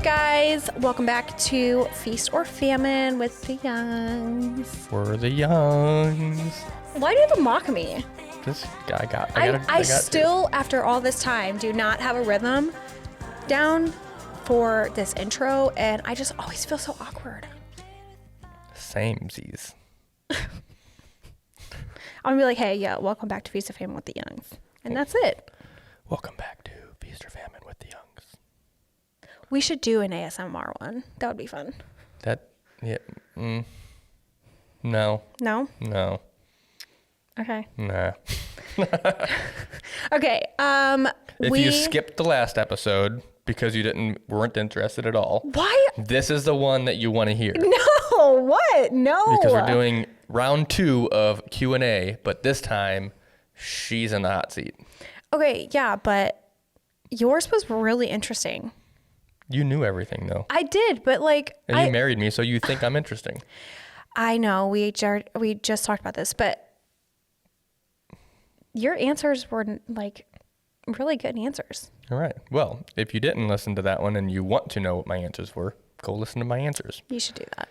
up, guys? Welcome back to Feast or Famine with the Youngs. We're the Youngs. Why do you have to mock me? This guy got. I still, after all this time, do not have a rhythm down for this intro, and I just always feel so awkward. Samesies. I'm gonna be like, hey, yeah, welcome back to Feast or Famine with the Youngs. And that's it. Welcome back to Feast or Famine with the Youngs. We should do an ASMR one. That would be fun. No. No? No. Okay. Nah. Okay. If you skipped the last episode because you weren't interested at all. Why? This is the one that you want to hear. No. What? No. Because we're doing round 2 of Q&A, but this time she's in the hot seat. Okay, yeah, but yours was really interesting. You knew everything, though. I did, but And you married me, so you think I'm interesting. I know. We just talked about this, but your answers were really good answers. All right. Well, if you didn't listen to that one and you want to know what my answers were, go listen to my answers. You should do that.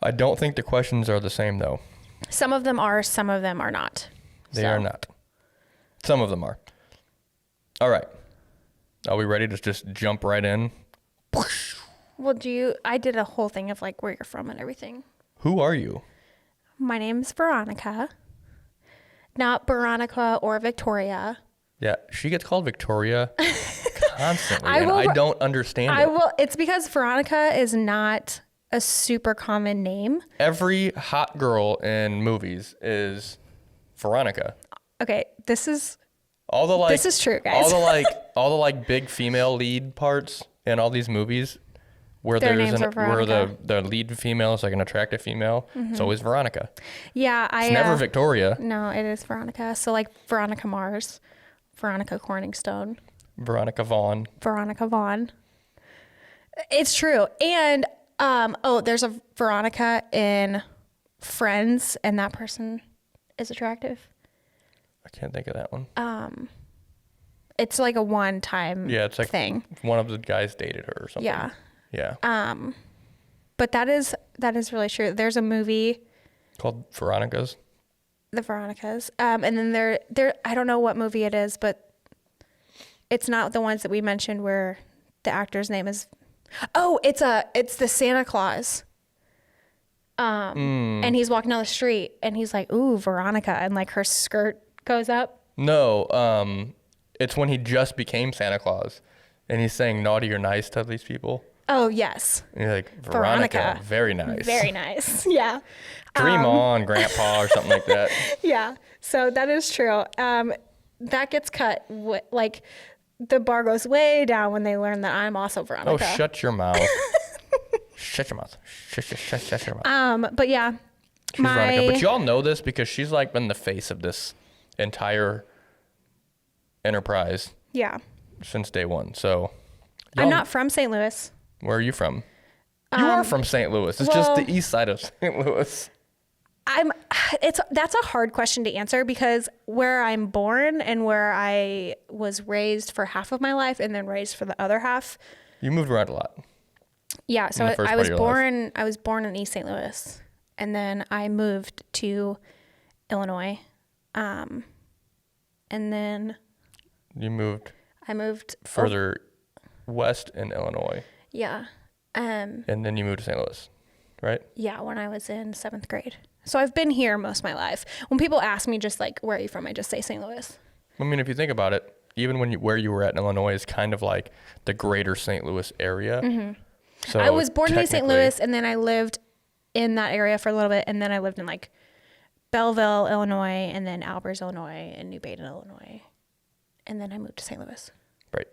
I don't think the questions are the same, though. Some of them are, some of them are not. They are not. Some of them are. All right. Are we ready to just jump right in? Well, I did a whole thing of where you're from and everything. Who are you? My name's Veronica. Not Veronica or Victoria. Yeah, she gets called Victoria constantly, I don't understand it. It's because Veronica is not a super common name. Every hot girl in movies is Veronica. Okay, this is true, guys. all the big female lead parts in all these movies where Their names are where Veronica. the lead female is an attractive female, it's always Veronica. Yeah, It's never Victoria. No, it is Veronica. So Veronica Mars, Veronica Corningstone, Veronica Vaughn. Veronica Vaughn. It's true. And there's a Veronica in Friends, and that person is attractive. I can't think of that one. It's a one-time it's thing. One of the guys dated her or something. Yeah. Yeah. But that is really true. There's a movie Called Veronica's. The Veronicas. And then there I don't know what movie it is, but it's not the ones that we mentioned where the actor's name is it's the Santa Claus. And he's walking down the street and he's like, "Ooh, Veronica," and her skirt goes up. No, it's when he just became Santa Claus and he's saying naughty or nice to these people. Oh, yes. And you're like, Veronica, very nice. Very nice. Yeah. Dream on, Grandpa, or something like that. Yeah. So that is true. That gets cut. The bar goes way down when they learn that I'm also Veronica. Oh, shut your mouth. Shut your mouth. Shut your mouth. But yeah. She's Veronica. But y'all know this because she's been the face of this entire enterprise. Yeah. Since day one. So. I'm not from St. Louis. Where are you from? You are from St. Louis. It's just the east side of St. Louis. That's a hard question to answer because where I'm born and where I was raised for half of my life and then raised for the other half. You moved around a lot. Yeah, so I was born in East St. Louis and then I moved to Illinois. And then I moved further west in Illinois. Yeah. And then you moved to St. Louis, right? Yeah, when I was in 7th grade. So I've been here most of my life. When people ask me just where are you from, I just say St. Louis. I mean, if you think about it, even where you were at in Illinois is kind of like the greater St. Louis area. Mm-hmm. So I was born in St. Louis, and then I lived in that area for a little bit, and then I lived in Belleville, Illinois, and then Albers, Illinois, and New Baden, Illinois. And then I moved to St. Louis. Right.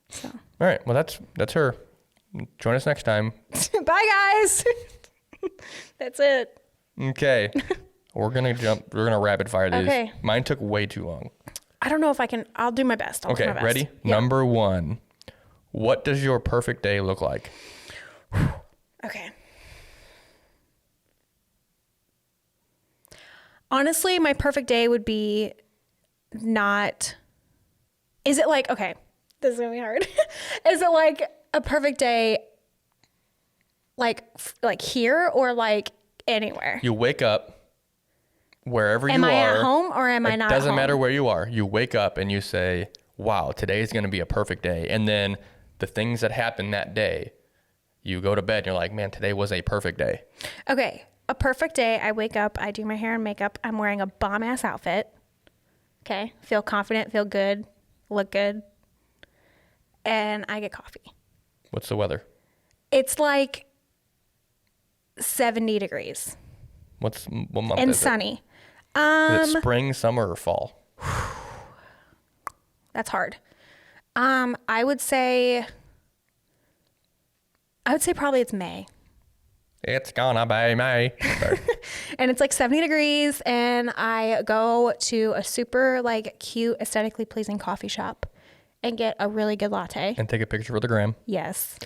So. All right. Well, that's her. Join us next time. Bye, guys. That's it. Okay. We're going to rapid fire these. Okay. Mine took way too long. I don't know if I can. I'll do my best. Okay. Ready? Yeah. Number 1. What does your perfect day look like? Okay. Honestly, my perfect day would be not. Is it okay, this is gonna be hard. Is it A perfect day, like here or like anywhere? You wake up wherever you are. Am I at home or am I not at home? It doesn't matter where you are. You wake up and you say, wow, today is going to be a perfect day. And then the things that happen that day, you go to bed and you're like, man, today was a perfect day. Okay. A perfect day. I wake up, I do my hair and makeup. I'm wearing a bomb ass outfit. Okay. Feel confident, feel good, look good. And I get coffee. What's the weather? It's like 70 degrees. What month and is sunny. Is it spring, summer, or fall? That's hard. I would say probably it's May. It's gonna be May. Sorry. And it's like 70 degrees and I go to a super like cute, aesthetically pleasing coffee shop and get a really good latte. And take a picture for the gram. Yes.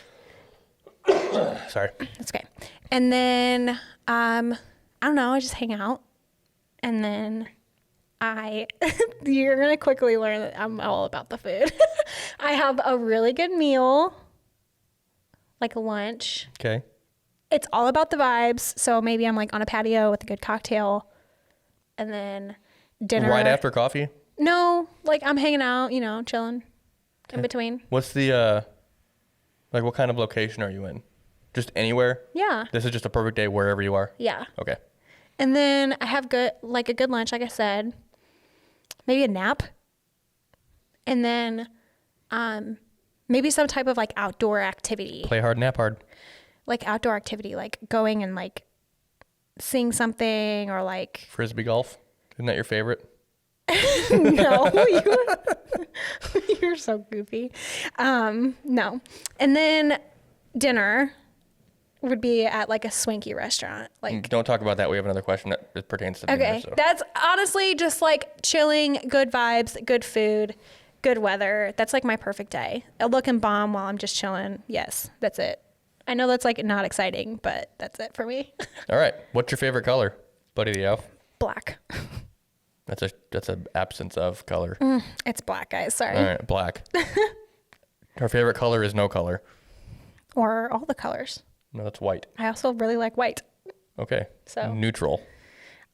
Sorry. That's okay. And then, I don't know, I just hang out. And then you're going to quickly learn that I'm all about the food. I have a really good meal, like a lunch. Okay. It's all about the vibes. So maybe I'm like on a patio with a good cocktail and then dinner. Right after coffee? No, like I'm hanging out, you know, chilling in between. What's the, like what kind of location are you in? Just anywhere? Yeah. This is just a perfect day wherever you are? Yeah. Okay. And then I have a good lunch, like I said, maybe a nap. And then, maybe some type of like outdoor activity. Play hard, nap hard. Like outdoor activity, like going and like seeing something or like. Frisbee golf? Isn't that your favorite? No, you're so goofy. No. And then dinner would be at like a swanky restaurant. Like, don't talk about that. We have another question that pertains to dinner. okay. So. That's honestly just like chilling, good vibes, good food, good weather. That's like my perfect day. A looking bomb while I'm just chilling. Yes, that's it. I know that's like not exciting, but that's it for me. All right. What's your favorite color, Buddy the Elf? Black. That's an absence of color. It's black, guys. Sorry. All right, black. Her favorite color is no color. Or all the colors. No, that's white. I also really like white. Okay. So neutral.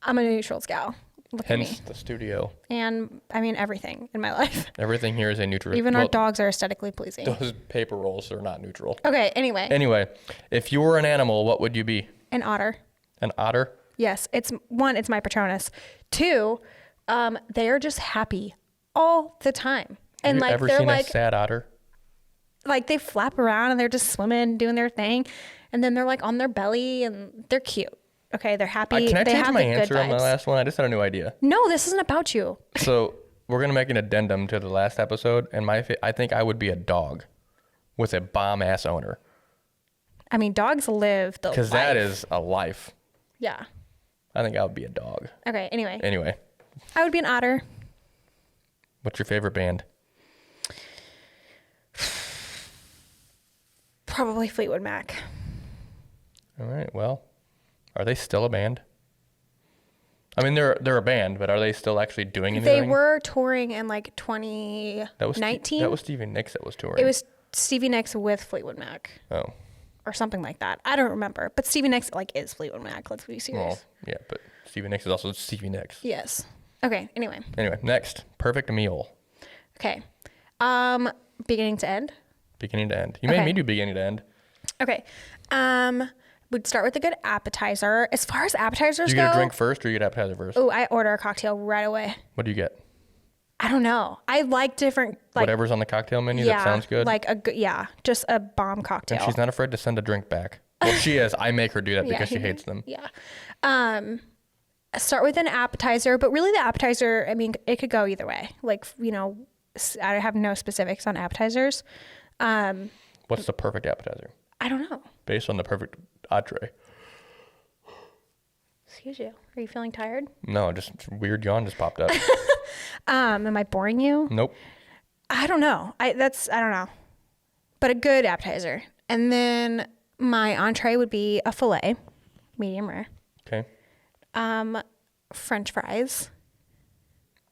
I'm a neutrals gal. Look at me. Hence the studio. And I mean everything in my life. Everything here is a neutral. Even our dogs are aesthetically pleasing. Those paper rolls are not neutral. Okay, anyway. Anyway, if you were an animal, what would you be? An otter. An otter? Yes. It's my Patronus. 2, they are just happy all the time. And Have you like ever they're seen like a sad otter? Like they flap around and they're just swimming, doing their thing, and then they're like on their belly and they're cute. Okay, they're happy. Can I they change have my the good answer on the vibes. last one? I just had a new idea. No, this isn't about you. So we're gonna make an addendum to the last episode, and I think I would be a dog with a bomb ass owner. I mean, dogs live the life. Because that is a life. Yeah. I think I would be a dog. Okay. Anyway, Anyway, I would be an otter. what's your favorite band? Probably Fleetwood Mac. All right. Well, are they still a band? I mean, they're a band, but are they still actually doing anything? They were touring in like 2019. That was Stevie Nicks that was touring. It was Stevie Nicks with Fleetwood Mac. Oh. Or something like that. I don't remember. But Stevie Nicks like is Fleetwood Mac. Let's be serious. Well, yeah, but Stevie Nicks is also Stevie Nicks. Yes. Okay. Anyway, next. Perfect meal. Okay. Beginning to end. Beginning to end. You made me do beginning to end. Okay. We'd start with a good appetizer. As far as appetizers Do go. you get a drink first or you get appetizer first? Oh, I order a cocktail right away. What do you get? I don't know. I like different Whatever's on the cocktail menu that sounds good. Like just a bomb cocktail. And she's not afraid to send a drink back. Well, she is. I make her do that because she hates them. Yeah. Start with an appetizer, but really the appetizer, I mean, it could go either way. Like, you know, I have no specifics on appetizers. What's the perfect appetizer? I don't know. Based on the perfect entree. Excuse you. Are you feeling tired? No, just weird yawn just popped up. Am I boring you? Nope. I don't know. I don't know. But a good appetizer. And then my entree would be a filet, medium rare. Okay. French fries.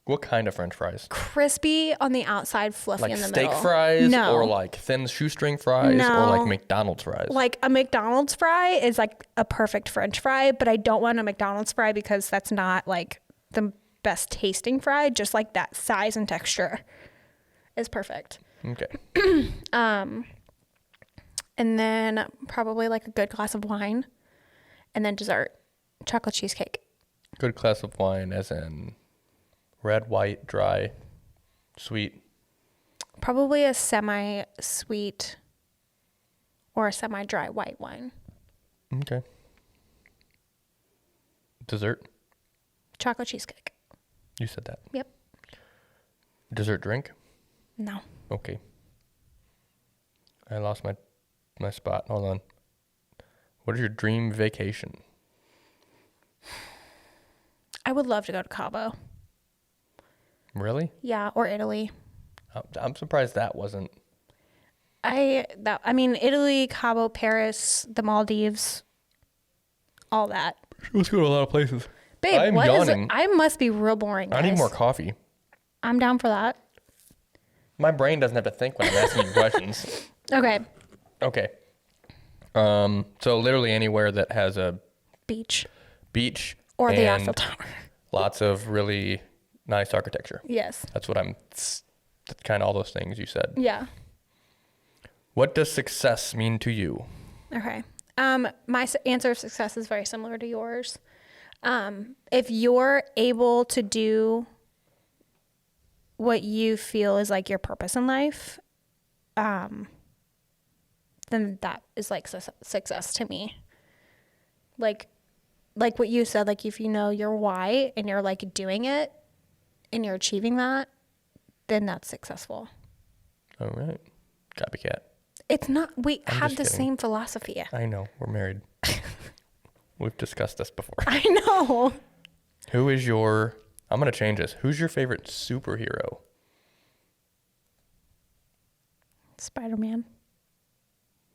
What kind of French fries? Crispy on the outside, fluffy in the middle. Like steak fries? No. Or like thin shoestring fries? No. Or like McDonald's fries? Like a McDonald's fry is like a perfect French fry, but I don't want a McDonald's fry because that's not like the best tasting fry. Just like that size and texture is perfect. Okay. And then probably like a good glass of wine, and then dessert, chocolate cheesecake. Good glass of wine as in red, white, dry, sweet. Probably a semi-sweet or a semi-dry white wine. Okay. Dessert? Chocolate cheesecake. You said that. Yep. Dessert drink? No. Okay. I lost my spot. Hold on. What is your dream vacation? I would love to go to Cabo. Really? Yeah, or Italy. I'm surprised that wasn't. I mean, Italy, Cabo, Paris, the Maldives, all that. Let's go to a lot of places. Babe, I'm what is yawning. it? I must be real boring, guys. I need more coffee. I'm down for that. My brain doesn't have to think when I'm asking you questions. Okay. Okay. So literally anywhere that has a Beach. Or the Eiffel Tower. Lots of really nice architecture. Yes. That's what that's kind of all those things you said. Yeah. What does success mean to you? Okay. My answer of success is very similar to yours. If you're able to do what you feel is like your purpose in life, then that is like success to me. Like what you said, like if you know your why and you're like doing it and you're achieving that, then that's successful. All right. Copycat. It's not, we I'm have just the kidding. same philosophy. I know. We're married. We've discussed this before. I know. Who is your, I'm going to change this. Who's your favorite superhero? Spider-Man.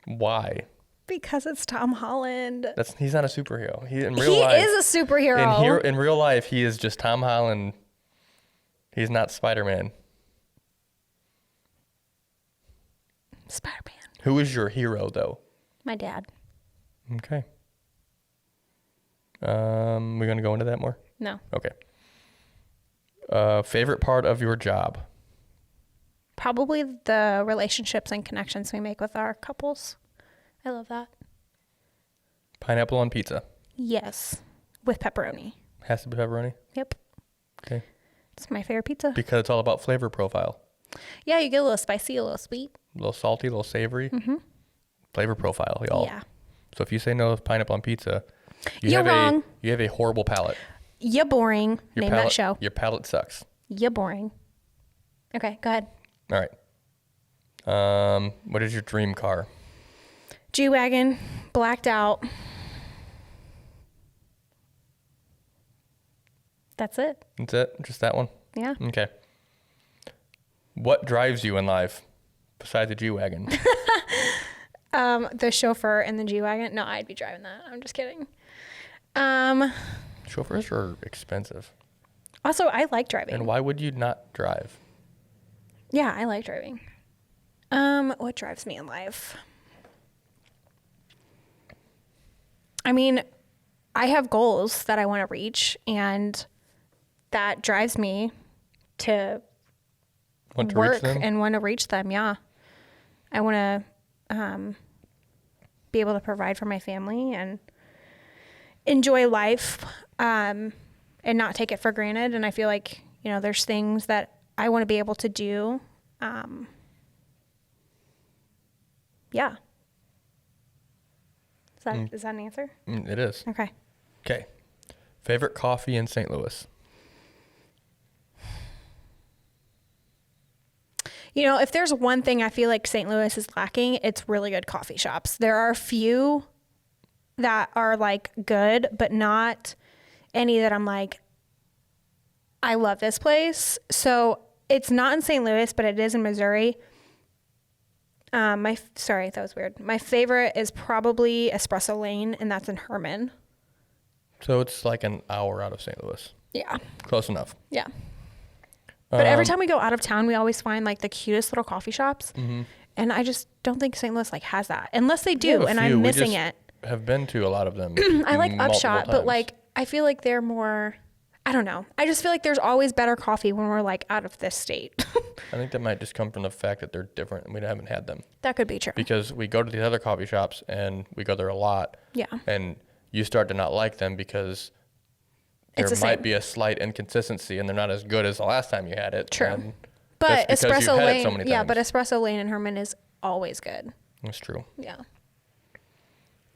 Why? Because it's Tom Holland. He's not a superhero. He is a superhero. In real life, he is just Tom Holland. He's not Spider-Man. Spider-Man. Who is your hero, though? My dad. Okay. We're going to go into that more? No. Okay. Favorite part of your job? Probably the relationships and connections we make with our couples. I love that. Pineapple on pizza. Yes. With pepperoni. Has to be pepperoni? Yep. Okay. It's my favorite pizza. Because it's all about flavor profile. Yeah, you get a little spicy, a little sweet. A little salty, a little savory. Mm-hmm. Flavor profile, y'all. Yeah. So if you say no to pineapple on pizza, You're wrong. You have a horrible palate. You're boring. Name that show. Your palate sucks. You're boring. Okay, go ahead. All right. What is your dream car? G-Wagon, blacked out. That's it. That's it? Just that one? Yeah. Okay. What drives you in life besides the G-Wagon? The chauffeur in the G-Wagon. No, I'd be driving that. I'm just kidding. Chauffeurs are expensive. Also, I like driving. And why would you not drive? Yeah, I like driving. What drives me in life? I mean, I have goals that I want to reach, and that drives me to work and want to reach them. Yeah. I want to be able to provide for my family and enjoy life and not take it for granted. And I feel like, there's things that I want to be able to do. Yeah. Is that an answer? It is. Okay. Okay. Favorite coffee in St. Louis? If there's one thing I feel like St. Louis is lacking, it's really good coffee shops. There are a few that are like good, but not any that I'm like, I love this place. So it's not in St. Louis, but it is in Missouri. Sorry, that was weird. My favorite is probably Espresso Lane, and that's in Herman. So it's like an hour out of St. Louis. Yeah. Close enough. Yeah. But every time we go out of town, we always find like the cutest little coffee shops. Mm-hmm. And I just don't think St. Louis like has that, unless they do, and I'm missing it. Have been to a lot of them. I like Upshot, but like I feel like they're more, I don't know. I just feel like there's always better coffee when we're like out of this state. I think that might just come from the fact that they're different and we haven't had them. That could be true. Because we go to these other coffee shops and we go there a lot. Yeah. And you start to not like them because there might be a slight inconsistency and they're not as good as the last time you had it. True. But Espresso Lane, but Espresso Lane in Herman is always good. That's true. Yeah.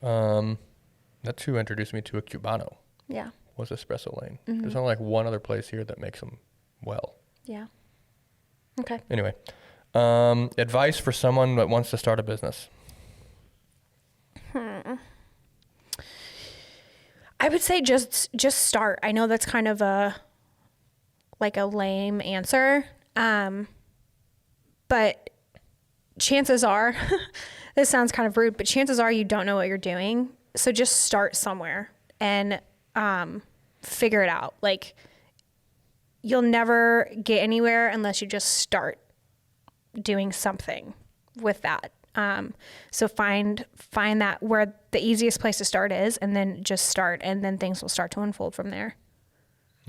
That's who introduced me to a Cubano. Yeah. Was Espresso Lane. Mm-hmm. There's only like one other place here that makes them well. Yeah. Okay. Anyway, advice for someone that wants to start a business. I would say just start. I know that's kind of a lame answer. But chances are, this sounds kind of rude, but chances are you don't know what you're doing. So just start somewhere and figure it out. Like, you'll never get anywhere unless you just start doing something with that. So find that where the easiest place to start is, and then just start, and then things will start to unfold from there.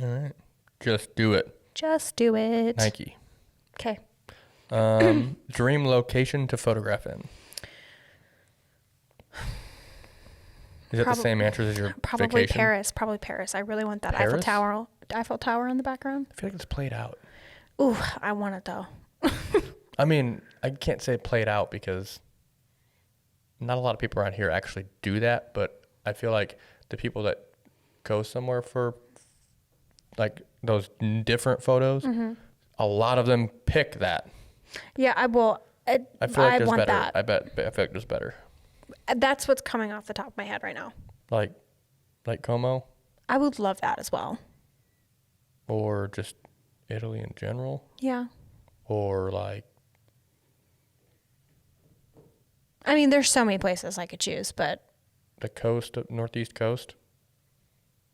All right. Just do it. Just do it. Nike. Okay. Dream location to photograph in. Is that the same answer as your probably vacation? Probably Paris. I really want that Paris? Eiffel Tower in the background. I feel like it's played out. Ooh, I want it though. I mean, I can't say played out because not a lot of people around here actually do that, but I feel like the people that go somewhere for like those different photos, mm-hmm. a lot of them pick that. Yeah, I feel like there's better. That. I feel like there's better. That's what's coming off the top of my head right now. Like Como? I would love that as well. Or just Italy in general? Yeah. Or like... I mean, there's so many places I could choose, but... The coast, Northeast coast?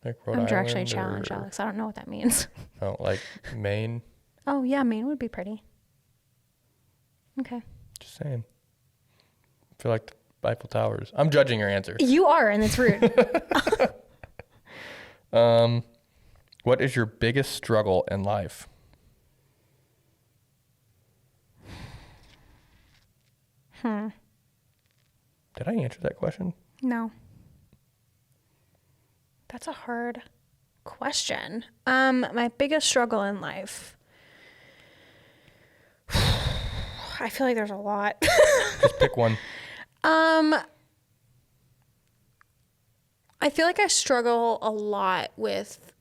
Like Rhode I'm Island? directionally challenged, Alex. I don't know what that means. Oh, like Maine? Oh, yeah, Maine would be pretty. Okay. Just saying. I feel like the Eiffel Towers. I'm judging your answer. You are, and it's rude. What is your biggest struggle in life? Did I answer that question? No. That's a hard question. My biggest struggle in life. I feel like there's a lot. Just pick one. I feel like I struggle a lot with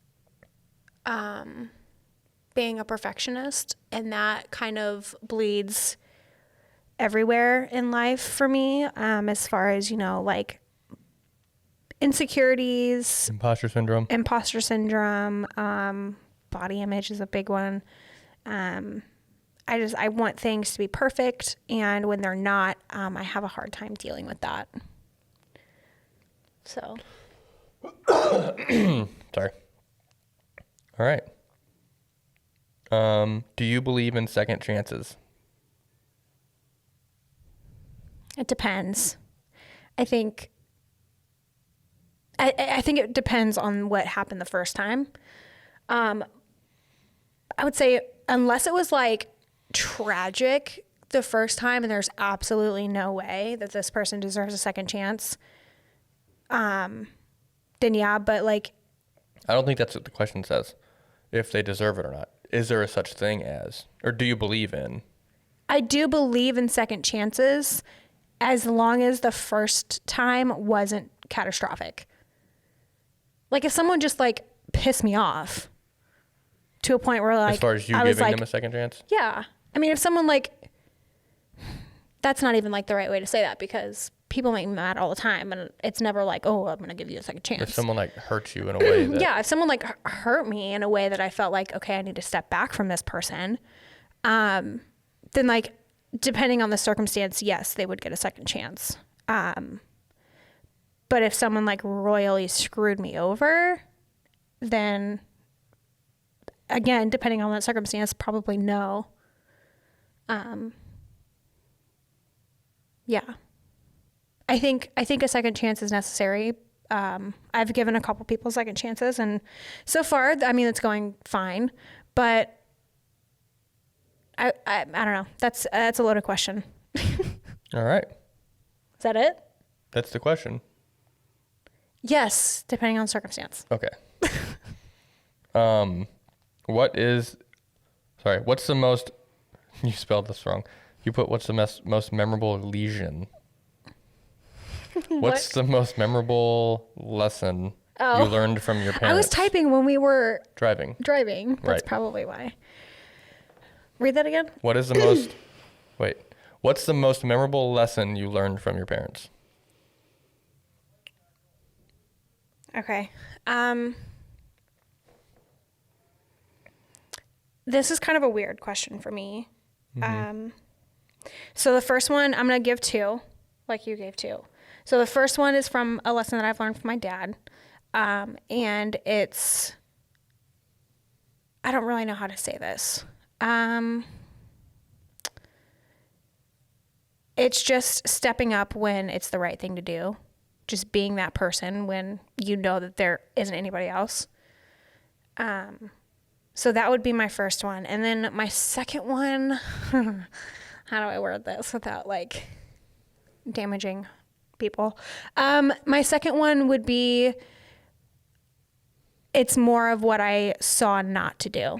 being a perfectionist, and that kind of bleeds everywhere in life for me, as far as, like insecurities, imposter syndrome, body image is a big one. I want things to be perfect, and when they're not, I have a hard time dealing with that. So. Sorry. All right. Do you believe in second chances? It depends. I think it depends on what happened the first time. I would say unless it was like tragic the first time and there's absolutely no way that this person deserves a second chance, then yeah, but like... I don't think that's what the question says, if they deserve it or not. Is there a such thing as, or do you believe in? I do believe in second chances as long as the first time wasn't catastrophic. Like if someone just like pissed me off to a point where like... As far as you giving them a second chance? Yeah. I mean, if someone like... That's not even like the right way to say that, because people make me mad all the time and it's never like, oh, I'm going to give you a second chance. If someone like hurts you in a way that... Yeah, if someone like hurt me in a way that I felt like, okay, I need to step back from this person, then like, depending on the circumstance, yes, they would get a second chance. But if someone like royally screwed me over, then again, depending on that circumstance, probably no. Yeah. I think a second chance is necessary. I've given a couple people second chances, and so far, I mean, it's going fine, but I don't know. That's a loaded question. All right. Is that it? That's the question. Yes, depending on circumstance. Okay. What's the most, you spelled this wrong. You put what's the most memorable lesion? What's the most memorable lesson you learned from your parents? I was typing when we were driving. That's right. Probably why. Read that again. What's the most memorable lesson you learned from your parents? Okay. This is kind of a weird question for me. Mm-hmm. So the first one, I'm going to give 2, like you gave 2. So the first one is from a lesson that I've learned from my dad. And it's, I don't really know how to say this. It's just stepping up when it's the right thing to do. Just being that person when you know that there isn't anybody else. So that would be my first one. And then my second one, how do I word this without like damaging people? My second one would be, it's more of what I saw not to do,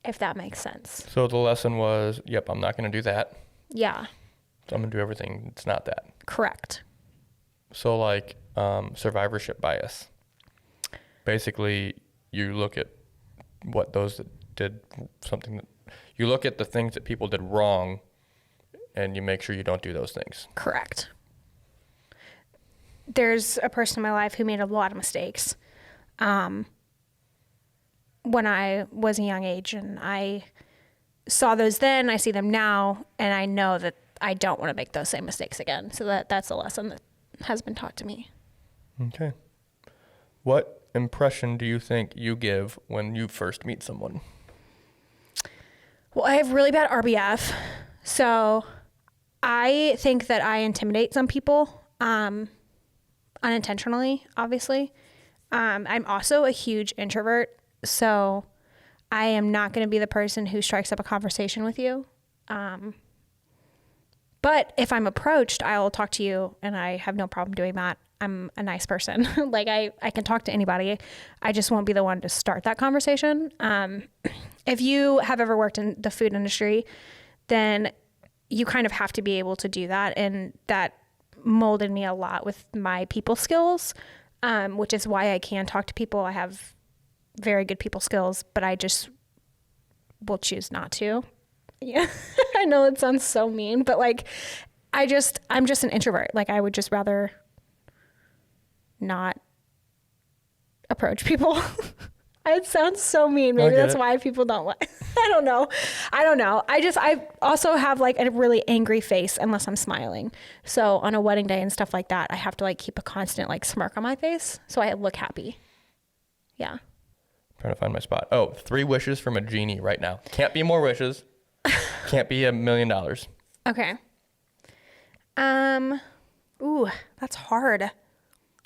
if that makes sense. So the lesson was, yep, I'm not going to do that. Yeah. So I'm going to do everything. It's not that. Correct. So like survivorship bias. Basically, you look at what those that did something that you look at the things that people did wrong and you make sure you don't do those things. Correct. There's a person in my life who made a lot of mistakes when I was a young age, and I saw those then, I see them now, and I know that I don't want to make those same mistakes again. So that's a lesson that has been taught to me. Okay. What impression do you think you give when you first meet someone? Well, I have really bad RBF, so I think that I intimidate some people, unintentionally, obviously. I'm also a huge introvert, so I am not going to be the person who strikes up a conversation with you. But if I'm approached, I'll talk to you, and I have no problem doing that. I'm a nice person. Like I can talk to anybody. I just won't be the one to start that conversation. If you have ever worked in the food industry, then you kind of have to be able to do that. And that molded me a lot with my people skills, which is why I can talk to people. I have very good people skills, but I just will choose not to. Yeah. I know it sounds so mean, but like, I'm just an introvert. Like I would just rather not approach people. It sounds so mean. Maybe that's why people don't like, I don't know. I also have like a really angry face unless I'm smiling. So on a wedding day and stuff like that, I have to like keep a constant like smirk on my face so I look happy. Yeah. Trying to find my spot. Oh, 3 wishes from a genie right now. Can't be more wishes. Can't be $1 million. Okay. Ooh, that's hard.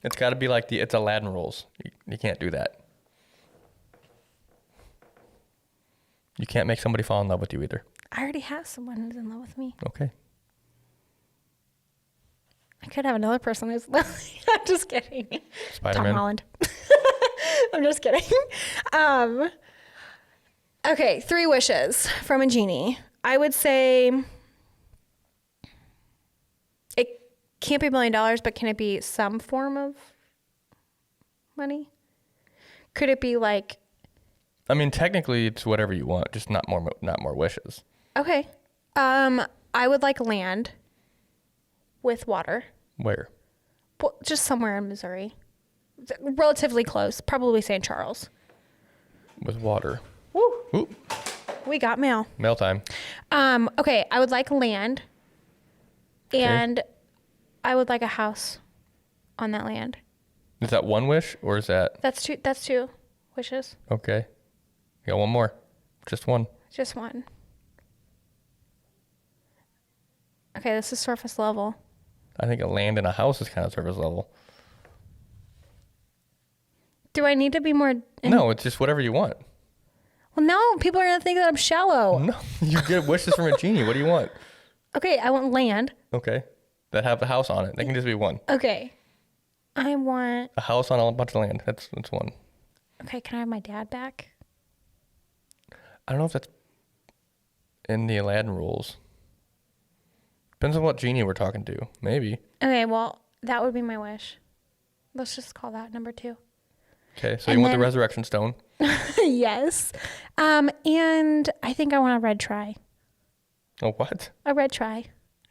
It's got to be like it's Aladdin rules. You can't do that. You can't make somebody fall in love with you either. I already have someone who's in love with me. Okay. I could have another person who's I'm just kidding. Spider-Man. Tom Holland. I'm just kidding. Okay, 3 wishes from a genie. I would say it can't be $1 million, but can it be some form of money? Could it be like? I mean, technically, it's whatever you want, just not more wishes. Okay. I would like land with water. Where? Well, just somewhere in Missouri. Relatively close, probably St. Charles. With water. Woo. Ooh. We got mail. Mail time. Okay, I would like land. Okay. And I would like a house on that land. Is that one wish or is that? That's two wishes. Okay. You got one more. Just one. Just one. Okay, this is surface level. I think a land and a house is kind of surface level. Do I need to be more... No, it's just whatever you want. Well, no, people are going to think that I'm shallow. No, you get wishes from a genie. What do you want? Okay, I want land. Okay. That have a house on it. That can just be one. Okay. I want... A house on a bunch of land. That's one. Okay, can I have my dad back? I don't know if that's in the Aladdin rules. Depends on what genie we're talking to. Maybe. Okay, well, that would be my wish. Let's just call that number 2. Okay, so you want the resurrection stone? Yes. And I think I want a red tri. Oh, what? A red tri.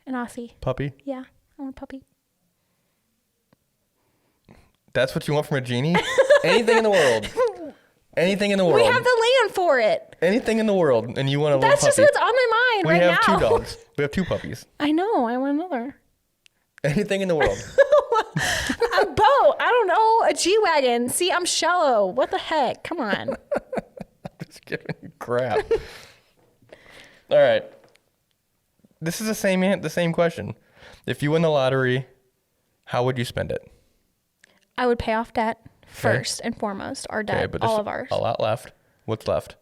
An Aussie. Puppy? Yeah, I want a puppy. That's what you want from a genie? Anything in the world. Anything in the world. We have the land for it. Anything in the world, and you want a little puppy. That's just what's on my mind right now. We have 2 dogs. We have 2 puppies. I know. I want another. Anything in the world. A boat. I don't know. A G-Wagon. See, I'm shallow. What the heck? Come on. I'm just giving you crap. All right. This is the same question. If you win the lottery, how would you spend it? I would pay off debt first and foremost. Our debt, but all of ours. A lot left. What's left?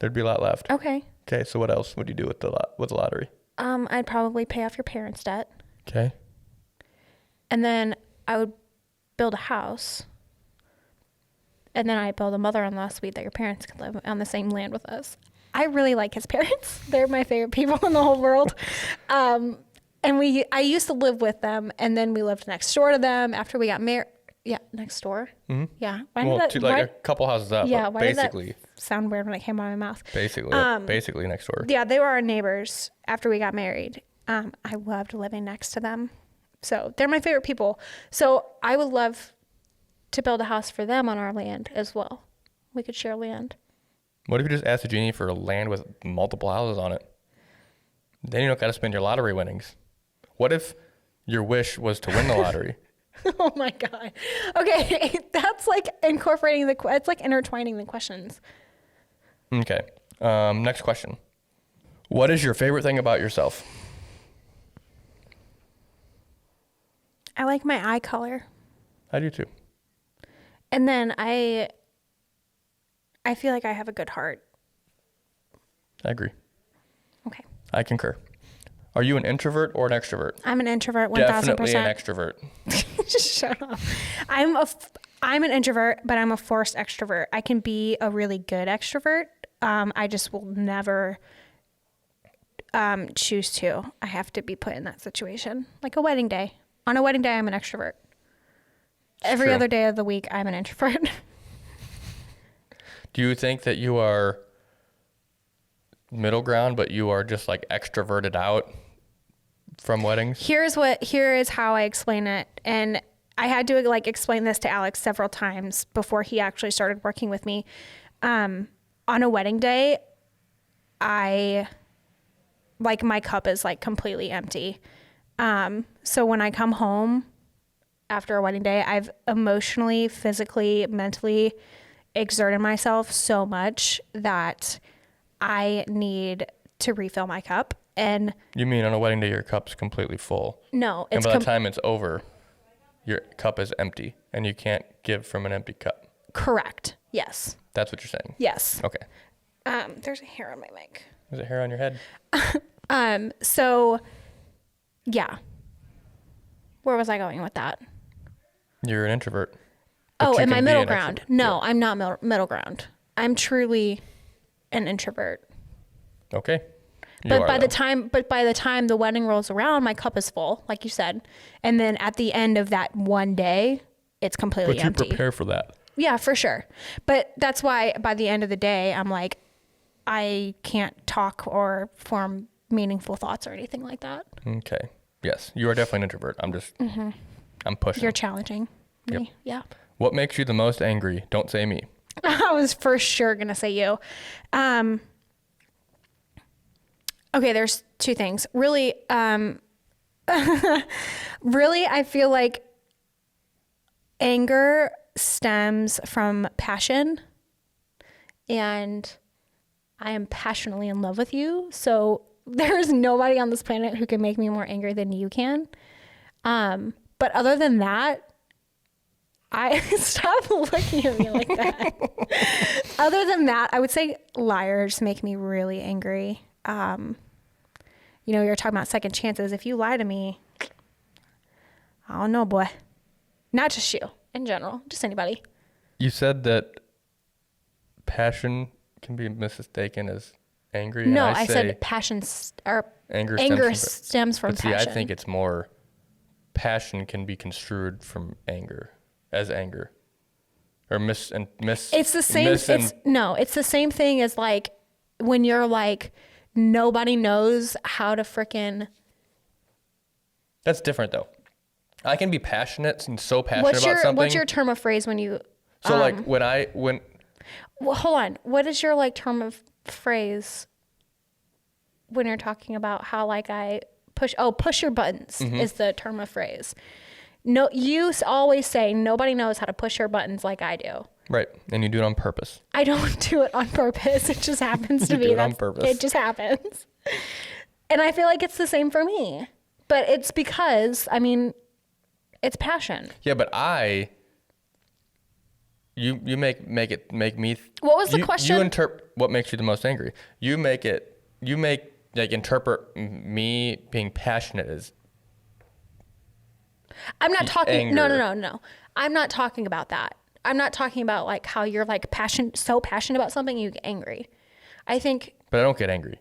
There'd be a lot left. Okay. Okay, so what else would you do with the lottery? I'd probably pay off your parents' debt. Okay. And then I would build a house. And then I'd build a mother-in-law suite that your parents could live on the same land with us. I really like his parents. They're my favorite people in the whole world. And I used to live with them, and then we lived next door to them after we got married. Yeah, next door. Mm-hmm. Yeah. A couple houses up. Yeah, why basically. Did that sound weird when it came out of my mouth? Basically next door. Yeah, they were our neighbors after we got married. I loved living next to them. So they're my favorite people. So I would love to build a house for them on our land as well. We could share land. What if you just asked the genie for a land with multiple houses on it? Then you don't got to spend your lottery winnings. What if your wish was to win the lottery? Oh my God. Okay. That's like incorporating it's like intertwining the questions. Okay. Next question. What is your favorite thing about yourself? I like my eye color. I do too. And then I feel like I have a good heart. I agree. Okay. I concur. Are you an introvert or an extrovert? I'm an introvert, 1,000%. Definitely an extrovert. Shut up. I'm an introvert, but I'm a forced extrovert. I can be a really good extrovert. I just will never choose to. I have to be put in that situation. Like a wedding day. On a wedding day, I'm an extrovert. Every other day of the week, I'm an introvert. Do you think that you are middle ground, but you are just like extroverted out from weddings? Here is how I explain it. And I had to like explain this to Alex several times before he actually started working with me. On a wedding day, my cup is like completely empty. So when I come home after a wedding day, I've emotionally, physically, mentally exerted myself so much that I need to refill my cup. And you mean on a wedding day, your cup's completely full? No. And by the time it's over, your cup is empty and you can't give from an empty cup. Correct. Yes. That's what you're saying? Yes. Okay. There's a hair on my mic. There's a hair on your head? So yeah. Where was I going with that? You're an introvert. Oh, am I middle ground? No, I'm not middle ground. I'm truly an introvert. Okay. But by the time the wedding rolls around, my cup is full, like you said. And then at the end of that one day, it's completely empty. But you prepare for that. Yeah, for sure. But that's why by the end of the day, I'm like, I can't talk or form meaningful thoughts or anything like that. Okay. Yes, you are definitely an introvert. I'm just, I'm pushing. You're challenging me. Yep. Yeah. What makes you the most angry? Don't say me. I was for sure going to say you. Okay, there's two things. Really, really, I feel like anger stems from passion, and I am passionately in love with you. So there is nobody on this planet who can make me more angry than you can. But other than that, stop looking at me like that. Other than that, I would say liars make me really angry. You're talking about second chances. If you lie to me, I don't know, boy. Not just you, in general, just anybody. You said that passion can be mistaken as angry. No, I said anger stems from passion. I think it's more passion can be construed from as anger. Or it's the same. It's the same thing as like when you're like, nobody knows how to frickin'. That's different though. I can be passionate and so passionate about something. What's your term of phrase when you? So like Well, hold on. What is your like term of phrase when you're talking about how like I push your buttons is the term of phrase. No, you always say nobody knows how to push your buttons like I do. Right. And you do it on purpose. I don't do it on purpose. It just happens to be. Do it on purpose. It just happens. And I feel like it's the same for me. But it's because, it's passion. Yeah, but you make me. What was the question? You interpret what makes you the most angry. Interpret me being passionate as. I'm not talking. Anger. No. I'm not talking about that. I'm not talking about like how you're like so passionate about something you get angry. I think. But I don't get angry.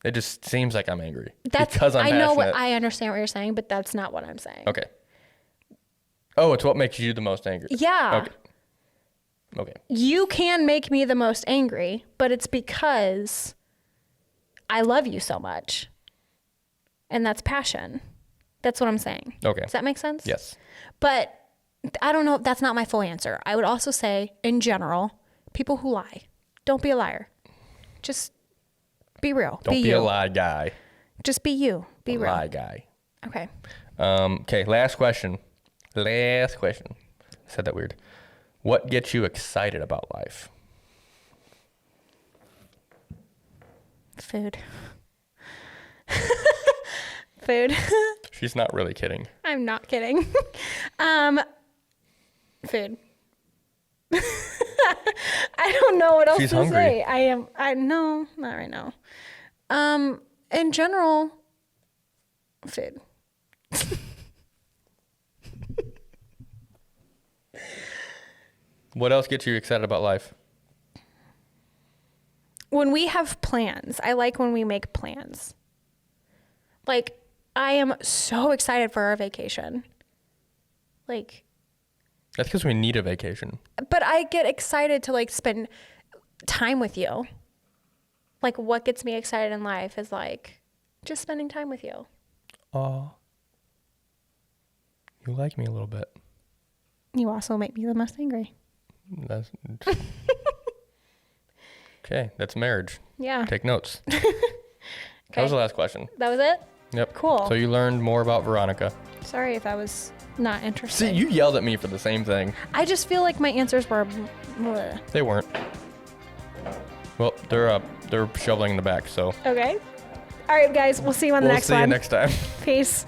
It just seems like I'm angry because I'm passionate. I understand what you're saying, but that's not what I'm saying. Okay. Oh, it's what makes you the most angry. Yeah. Okay. You can make me the most angry, but it's because I love you so much. And that's passion. That's what I'm saying. Okay. Does that make sense? Yes. But I don't know. That's not my full answer. I would also say, in general, people who lie, don't be a liar. Just be real. Don't be a lie guy. Just be you. Be real. Lie guy. Okay. Okay, last question. I said that weird. What gets you excited about life? Food. Food. She's not really kidding. I'm not kidding. Food. I don't know what else She's to hungry. say. No, not right now. In general, food. What else gets you excited about life? When we have plans. I like when we make plans. Like, I am so excited for our vacation. Like, that's because we need a vacation. But I get excited to like spend time with you. Like, what gets me excited in life is like just spending time with you. Oh, you like me a little bit. You also make me the most angry. Okay, that's marriage. Yeah. Take notes. Okay. That was the last question. That was it? Yep. Cool. So you learned more about Veronica. Sorry if I was not interested. See, you yelled at me for the same thing. I just feel like my answers were bleh. They weren't. Well, they're shoveling in the back, so. Okay. All right, guys. We'll see you on the next one. We'll see you next time. Peace.